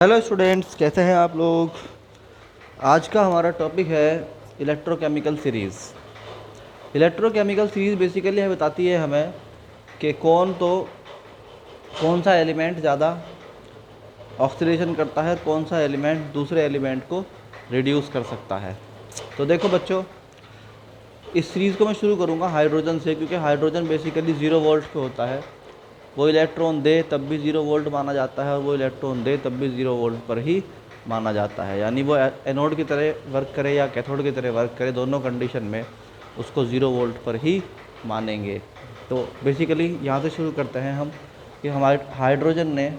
Hello students, कैसे हैं आप लोग। आज का हमारा टॉपिक है electrochemical series. Electrochemical series basically है बताती है हमें कि कौन सा एलिमेंट ज़्यादा ऑक्सीडेशन करता है, कौन सा एलिमेंट दूसरे एलिमेंट को रिड्यूस कर सकता है। तो देखो बच्चों, इस सीरीज़ को मैं शुरू करूँगा हाइड्रोजन से, क्योंकि हाइड्रोजन बेसिकली 0 वोल्ट पे होता है। वो इलेक्ट्रॉन दे तब भी 0 वोल्ट माना जाता है और वो इलेक्ट्रॉन दे तब भी 0 वोल्ट पर ही माना जाता है। यानी वो एनोड की तरह वर्क करे या कैथोड की तरह वर्क करे, दोनों कंडीशन में उसको 0 वोल्ट पर ही मानेंगे। तो बेसिकली यहाँ से शुरू करते हैं हम कि हमारे हाइड्रोजन ने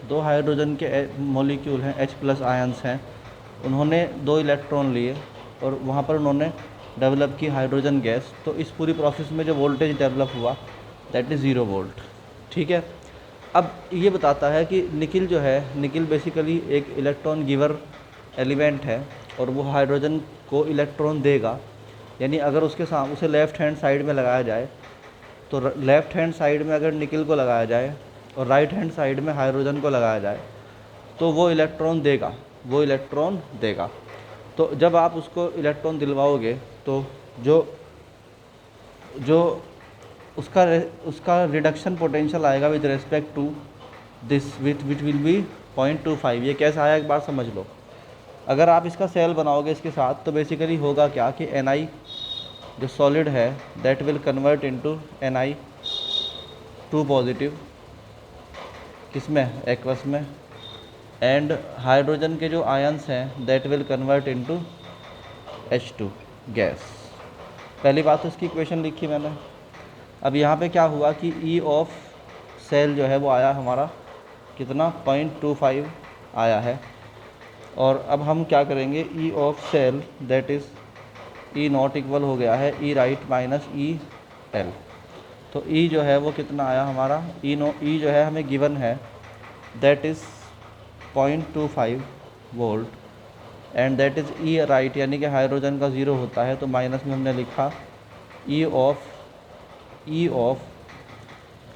दो हाइड्रोजन के मॉलिक्यूल हैं, H+ आयंस हैं। उन्होंने 2 इलेक्ट्रॉन लिए और वहाँ पर उन्होंने डेवलप की हाइड्रोजन गैस। तो इस पूरी प्रोसेस में जो वोल्टेज डेवलप हुआ दैट इज़ 0 वोल्ट। ठीक है। अब ये बताता है कि निकिल जो है, निकिल बेसिकली एक इलेक्ट्रॉन गिवर एलिमेंट है और वो हाइड्रोजन को इलेक्ट्रॉन देगा। यानी अगर उसके सामने उसे लेफ़्ट हैंड साइड में लगाया जाए तो लेफ़्ट हैंड साइड में अगर निकिल को लगाया जाए और राइट हैंड साइड में हाइड्रोजन को लगाया जाए तो वो इलेक्ट्रॉन देगा। तो जब आप उसको इलेक्ट्रॉन दिलवाओगे तो जो जो उसका रिडक्शन पोटेंशियल आएगा with respect to this which will be 0.25। ये कैसा आया एक बार समझ लो। अगर आप इसका सेल बनाओगे इसके साथ तो बेसिकली होगा क्या कि Ni जो सॉलिड है that will convert into Ni2 positive, किसमें, एक्वस में, एंड हाइड्रोजन के जो आयंस हैं that will convert into H2 gas. पहली बात तो इसकी इक्वेशन लिखी मैंने। अब यहाँ पे क्या हुआ कि E ऑफ सेल जो है वो आया हमारा कितना, 0.25 आया है। और अब हम क्या करेंगे, E of cell that is E not equal हो गया है E right minus E L. तो E जो है वो कितना आया हमारा, E जो है हमें गिवन है that is 0.25 volt and that is E right, यानी कि हाइड्रोजन का 0 होता है तो माइनस में हमने लिखा E of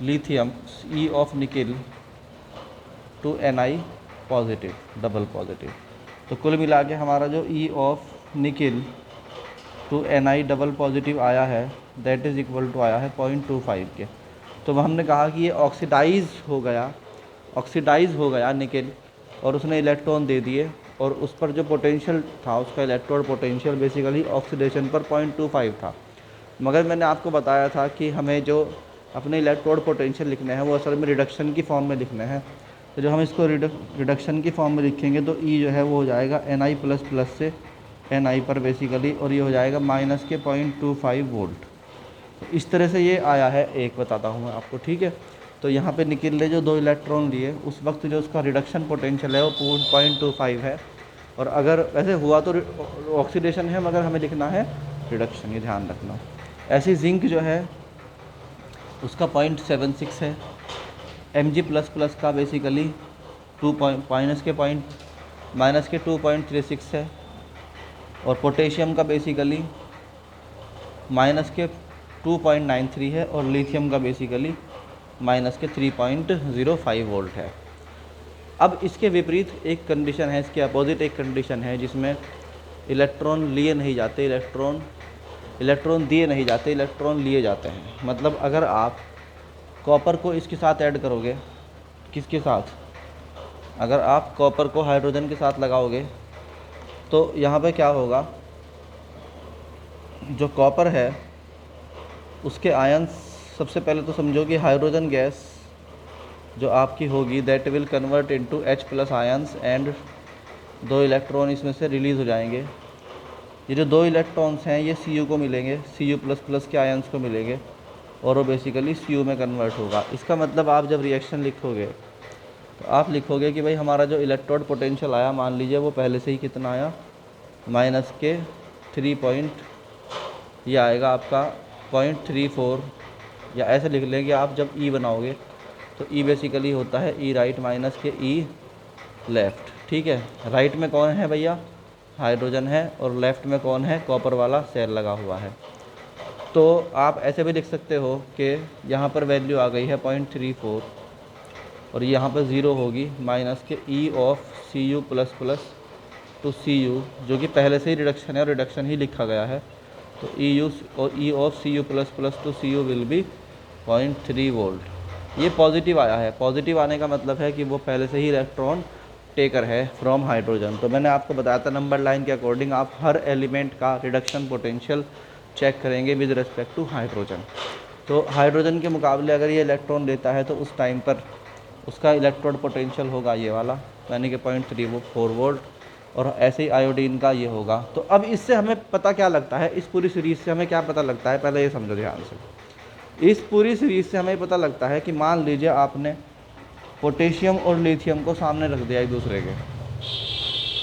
lithium, E of nickel to Ni positive, double positive. तो कुल मिला के हमारा जो E of nickel to Ni double positive आया है दैट इज़ इक्वल टू आया है 0.25 के। तो हमने कहा कि ये ऑक्सीडाइज हो गया निकिल और उसने इलेक्ट्रॉन दे दिए और उस पर जो पोटेंशियल था उसका इलेक्ट्रोड पोटेंशियल बेसिकली ऑक्सीडेशन पर 0.25 था। मगर मैंने आपको बताया था कि हमें जो अपने इलेक्ट्रोड पोटेंशियल लिखने हैं वो असल में रिडक्शन की फॉर्म में लिखने हैं। तो जो हम इसको रिडक्शन की फॉर्म में लिखेंगे तो E जो है वो हो जाएगा Ni++ से Ni पर बेसिकली, और ये हो जाएगा माइनस के 0.25 वोल्ट। तो इस तरह से ये आया है, एक बताता हूँ मैं आपको, ठीक है। तो यहाँ पे निकिल ने जो 2 इलेक्ट्रॉन लिए उस वक्त जो उसका रिडक्शन पोटेंशियल है वो 0.25 है। और अगर ऐसे हुआ तो ऑक्सीडेशन है, मगर हमें लिखना है रिडक्शन, ये ध्यान रखना। ऐसे जिंक जो है उसका 0.76 है, Mg++ का बेसिकली माइनस के 2.36 है, और पोटेशियम का बेसिकली माइनस के 2.93 है, और लिथियम का बेसिकली माइनस के 3.05 वोल्ट है। अब इसके विपरीत एक कंडीशन है, इसके अपोजिट एक कंडीशन है जिसमें इलेक्ट्रॉन दिए नहीं जाते, इलेक्ट्रॉन लिए जाते हैं। मतलब अगर आप कॉपर को इसके साथ ऐड करोगे, किसके साथ, अगर आप कॉपर को हाइड्रोजन के साथ लगाओगे तो यहाँ पे क्या होगा, जो कॉपर है उसके आयंस, सबसे पहले तो समझो कि हाइड्रोजन गैस जो आपकी होगी that will convert into H+ ions and 2 electron इसमें से रिलीज़ हो जाएंगे। ये जो 2 इलेक्ट्रॉन्स हैं ये Cu को मिलेंगे, Cu++ के आयंस को मिलेंगे और वो बेसिकली Cu में कन्वर्ट होगा। इसका मतलब आप जब रिएक्शन लिखोगे तो आप लिखोगे कि भाई हमारा जो इलेक्ट्रोड पोटेंशियल आया, मान लीजिए वो पहले से ही कितना आया, माइनस के 3 ये आएगा आपका 0.34, या ऐसे लिख लेंगे आप जब E बनाओगे तो E बेसिकली होता है E राइट माइनस के E लेफ़्ट। ठीक है, राइट में कौन है भैया, हाइड्रोजन है, और लेफ़्ट में कौन है, कॉपर वाला सेल लगा हुआ है। तो आप ऐसे भी लिख सकते हो कि यहाँ पर वैल्यू आ गई है 0.34 और यहाँ पर 0 होगी, माइनस के E of Cu++ to Cu, जो कि पहले से ही रिडक्शन है और रिडक्शन ही लिखा गया है। तो EU और E of Cu++ to Cu will be 0.3 volt. ये पॉजिटिव आया है। पॉजिटिव आने का मतलब है कि वो पहले से ही इलेक्ट्रॉन टेकर है फ्रॉम हाइड्रोजन। तो मैंने आपको बताया था नंबर लाइन के अकॉर्डिंग आप हर एलिमेंट का रिडक्शन पोटेंशियल चेक करेंगे विद रिस्पेक्ट टू हाइड्रोजन। तो हाइड्रोजन के मुकाबले अगर ये इलेक्ट्रॉन लेता है तो उस टाइम पर उसका इलेक्ट्रोड पोटेंशियल होगा ये वाला, यानी कि 0.34 वोल्ट, और ऐसे ही आयोडीन का ये होगा। तो अब इससे हमें पता क्या लगता है, इस पूरी सीरीज़ से हमें क्या पता लगता है, पहले ये समझो ध्यान से। इस पूरी सीरीज़ से हमें पता लगता है कि मान लीजिए आपने पोटेशियम और लिथियम को सामने रख दिया एक दूसरे के,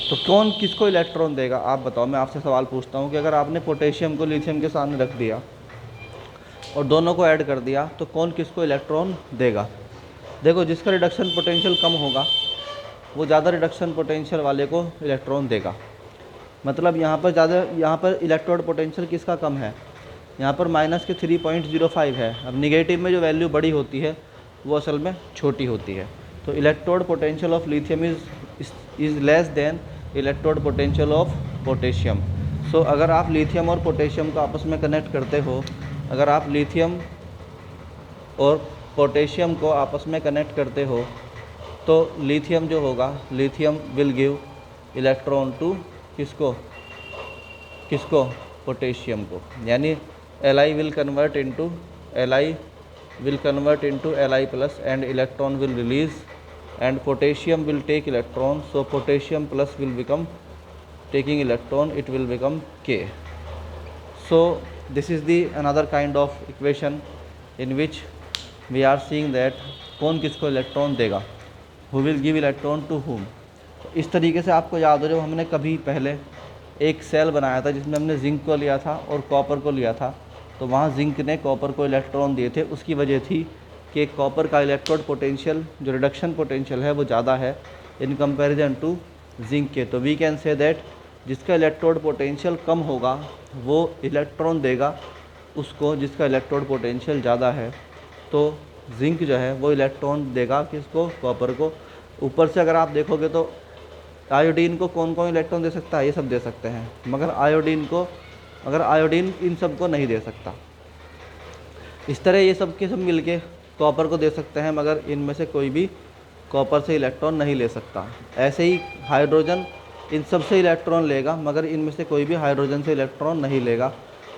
तो कौन किसको इलेक्ट्रॉन देगा आप बताओ। मैं आपसे सवाल पूछता हूँ कि अगर आपने पोटेशियम को लिथियम के सामने रख दिया और दोनों को ऐड कर दिया तो कौन किसको इलेक्ट्रॉन देगा। देखो, जिसका रिडक्शन पोटेंशियल कम होगा वो ज़्यादा रिडक्शन पोटेंशियल वाले को इलेक्ट्रॉन देगा। मतलब यहाँ पर इलेक्ट्रोड पोटेंशियल किसका कम है, यहाँ पर माइनस के 3.05 है। अब निगेटिव में जो वैल्यू बड़ी होती है वो असल में छोटी होती है। तो electrode potential of lithium is less than electrode potential of potassium. So अगर आप लिथियम और पोटेशियम को आपस में कनेक्ट करते हो, अगर आप लिथियम और पोटेशियम को आपस में कनेक्ट करते हो तो लिथियम जो होगा, lithium will give electron to किसको पोटेशियम को, यानी Li will convert into Li plus and electron will release and potassium will take electron. So potassium plus will become taking electron, it will become K. So this is the another kind of equation in which we are seeing that कौन किसको electron देगा, who will give electron to whom। तो इस तरीके से आपको याद हो, जब हमने कभी पहले एक सेल बनाया था जिसमें हमने जिंक को लिया था और कॉपर को लिया था, तो वहाँ जिंक ने कॉपर को इलेक्ट्रॉन दिए थे। उसकी वजह थी कि कॉपर का इलेक्ट्रोड पोटेंशियल, जो रिडक्शन पोटेंशियल है, वो ज़्यादा है इन कंपैरिजन टू जिंक के। तो वी कैन से दैट जिसका इलेक्ट्रोड पोटेंशियल कम होगा वो इलेक्ट्रॉन देगा उसको जिसका इलेक्ट्रोड पोटेंशियल ज़्यादा है। तो जिंक जो है वो इलेक्ट्रॉन देगा किसको, कॉपर को। ऊपर से अगर आप देखोगे तो आयोडीन को कौन कौन इलेक्ट्रॉन दे सकता है, ये सब दे सकते हैं, मगर आयोडीन इन सब को नहीं दे सकता। इस तरह ये सब के सब मिलके कॉपर को दे सकते हैं, मगर इनमें से कोई भी कॉपर से इलेक्ट्रॉन नहीं ले सकता। ऐसे ही हाइड्रोजन इन सब से इलेक्ट्रॉन लेगा, मगर इनमें से कोई भी हाइड्रोजन से इलेक्ट्रॉन नहीं लेगा।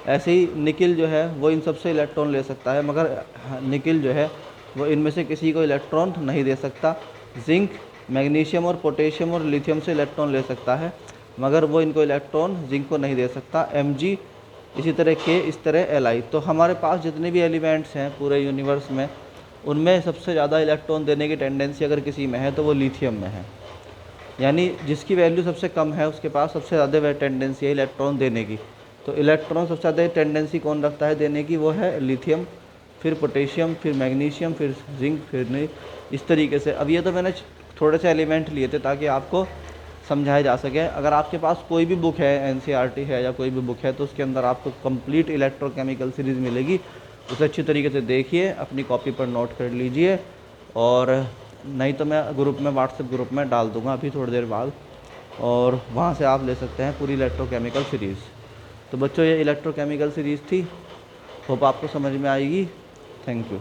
ऐसे ही निकिल जो है वो इन सब से इलेक्ट्रॉन ले सकता है, मगर निकिल जो है वो इनमें से किसी को इलेक्ट्रॉन नहीं दे सकता। जिंक मैग्नीशियम और पोटेशियम और लिथियम से इलेक्ट्रॉन ले सकता है, मगर वो इनको इलेक्ट्रॉन जिंक को नहीं दे सकता। Mg, इसी तरह K, इस तरह Li। तो हमारे पास जितने भी एलिमेंट्स हैं पूरे यूनिवर्स में, उनमें सबसे ज़्यादा इलेक्ट्रॉन देने की टेंडेंसी अगर किसी में है तो वो लिथियम में है। यानी जिसकी वैल्यू सबसे कम है उसके पास सबसे ज़्यादा टेंडेंसी है इलेक्ट्रॉन देने की। तो इलेक्ट्रॉन सबसे ज़्यादा टेंडेंसी कौन रखता है देने की, वो है लिथियम, फिर पोटेशियम, फिर मैग्नीशियम, फिर जिंक, फिर नहीं, इस तरीके से। अब ये तो मैंने थोड़े से एलिमेंट लिए थे ताकि आपको समझाया जा सके। अगर आपके पास कोई भी बुक है, NCERT है या कोई भी बुक है, तो उसके अंदर आपको कंप्लीट इलेक्ट्रोकेमिकल सीरीज़ मिलेगी। उसे अच्छी तरीके से देखिए, अपनी कॉपी पर नोट कर लीजिए, और नहीं तो मैं ग्रुप में, व्हाट्सएप ग्रुप में डाल दूंगा अभी थोड़ी देर बाद, और वहाँ से आप ले सकते हैं पूरी इलेक्ट्रोकेमिकल सीरीज़। तो बच्चों, ये इलेक्ट्रोकेमिकल सीरीज़ थी, होप आपको समझ में आएगी। Thank you.